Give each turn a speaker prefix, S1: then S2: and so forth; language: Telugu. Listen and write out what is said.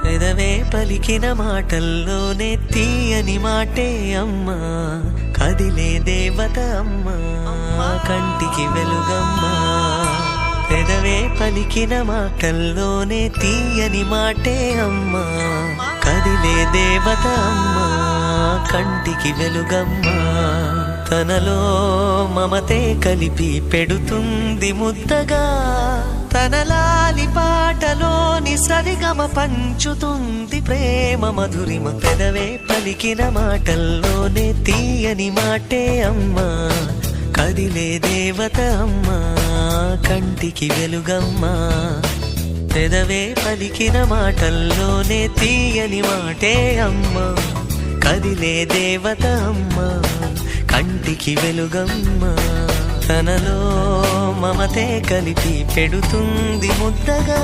S1: పెదవే పలికిన మాటల్లోనే తీయని మాటే అమ్మా, కదిలే దేవత అమ్మా, కంటికి వెలుగమ్మా. పెదవే పలికిన మాటల్లోనే తీయని మాటే అమ్మా, కదిలే దేవత అమ్మా, కంటికి వెలుగమ్మా. తనలో మమతే కలిపి పెడుతుంది ముద్దగా, తన లాలి పాటలోని సరిగమ పంచుతుంది ప్రేమ మధురిమ. పెదవే పలికిన మాటల్లోనే తీయని మాటే అమ్మా, కదిలే దేవత అమ్మా, కంటికి వెలుగమ్మా. పెదవే పలికిన మాటల్లోనే తీయని మాటే అమ్మా, కదిలే దేవత అమ్మా, కంటికి వెలుగమ్మా. తనలో మమతే కలిపి పెడుతుంది ముద్దగా,